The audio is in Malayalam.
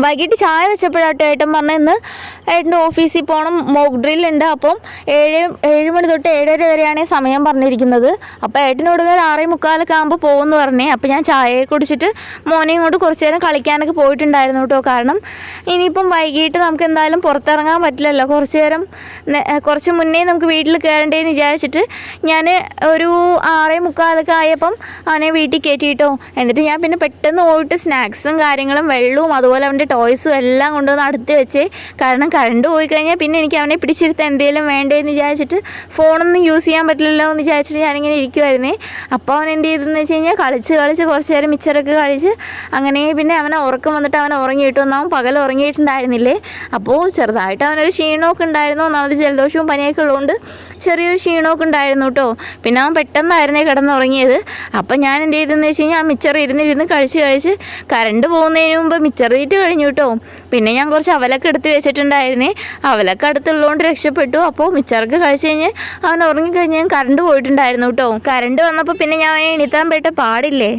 വൈകിട്ട് ചായ വെച്ചപ്പോഴാട്ടോ ഏട്ടൻ പറഞ്ഞ ഇന്ന് ഏട്ടൻ്റെ ഓഫീസിൽ പോകണം, മോക്ക് ഡ്രിൽ ഉണ്ട്. അപ്പം 7 മണി തൊട്ട് 7:30 വരെയാണ് സമയം പറഞ്ഞിരിക്കുന്നത്. അപ്പോൾ ഏട്ടനോട് 6:45 ആകുമ്പോൾ പോകുമെന്ന് പറഞ്ഞേ. അപ്പോൾ ഞാൻ ചായയെ കുടിച്ചിട്ട് മോനെയും കൊണ്ട് കുറച്ച് നേരം കളിക്കാനൊക്കെ പോയിട്ടുണ്ടായിരുന്നു കേട്ടോ. കാരണം ഇനിയിപ്പം വൈകിട്ട് നമുക്ക് എന്തായാലും പുറത്തിറങ്ങാൻ പറ്റില്ലല്ലോ. കുറച്ച് മുന്നേ നമുക്ക് വീട്ടിൽ കയറേണ്ടതെന്ന് വിചാരിച്ചിട്ട് ഞാൻ ഒരു 6:45 ആയപ്പം അവനെ വീട്ടിൽ കയറ്റിയിട്ടോ. എന്നിട്ട് ഞാൻ പിന്നെ പെട്ടെന്ന് പോയിട്ട് സ്നാക്സും കാര്യങ്ങളും വെള്ളവും അതുപോലെ അവൻ്റെ ടോയ്സും എല്ലാം കൊണ്ടുവന്ന് അടുത്ത് വെച്ചേ. കാരണം കറണ്ട് പോയി കഴിഞ്ഞാൽ പിന്നെ എനിക്ക് അവനെ പിടിച്ചെടുത്ത് എന്തെങ്കിലും വേണ്ടതെന്ന് വിചാരിച്ചിട്ട് ഫോണൊന്നും യൂസ് ചെയ്യാൻ പറ്റില്ലല്ലോ എന്ന് വിചാരിച്ചിട്ട് ഞാനിങ്ങനെ ഇരിക്കുമായിരുന്നേ. അപ്പോൾ അവൻ എന്ത് ചെയ്തെന്ന് വെച്ച് കഴിഞ്ഞാൽ കളിച്ച് കുറച്ച് നേരം മിച്ചറൊക്കെ കഴിച്ച് അങ്ങനെ പിന്നെ അവനെ ഉറക്കം വന്നിട്ട് അവൻ ഉറങ്ങിയിട്ടു. അവൻ പകൽ ഉറങ്ങിയിട്ടുണ്ടായിരുന്നില്ലേ. അപ്പോൾ ചെറുതായിട്ട് അവനൊരു ക്ഷീണമൊക്കെ ഉണ്ടായിരുന്നു. ഒന്നാമത് ജലദോഷവും പനിയൊക്കെ ഉള്ളതുകൊണ്ട് ചെറിയൊരു ക്ഷീണമൊക്കെ ഉണ്ടായിരുന്നു കേട്ടോ. പിന്നെ അവൻ പെട്ടെന്നായിരുന്നേ കിടന്നുറങ്ങിയത്. അപ്പം ഞാൻ എന്ത് ചെയ്തെന്ന് വെച്ച് കഴിഞ്ഞാൽ ആ മിച്ചർ ഇരുന്ന് കഴിച്ച് കറണ്ട് പോകുന്നതിന് മുമ്പ് മിച്ചർ തീറ്റ കഴിഞ്ഞു കേട്ടോ. പിന്നെ ഞാൻ കുറച്ച് അവലൊക്കെ എടുത്ത് വെച്ചിട്ടുണ്ടായിരുന്നേ. അവലൊക്കെ അടുത്തുള്ളതുകൊണ്ട് രക്ഷപ്പെട്ടു. അപ്പോൾ മിച്ചറൊക്കെ കഴിച്ച് കഴിഞ്ഞ് അവൻ ഉറങ്ങിക്കഴിഞ്ഞാൽ കറണ്ട് പോയിട്ടുണ്ടായിരുന്നു കേട്ടോ. കറണ്ട് വന്നപ്പോൾ പിന്നെ ഞാൻ അവനെ എണീത്താൻ പോയിട്ട് പാടില്ലേ.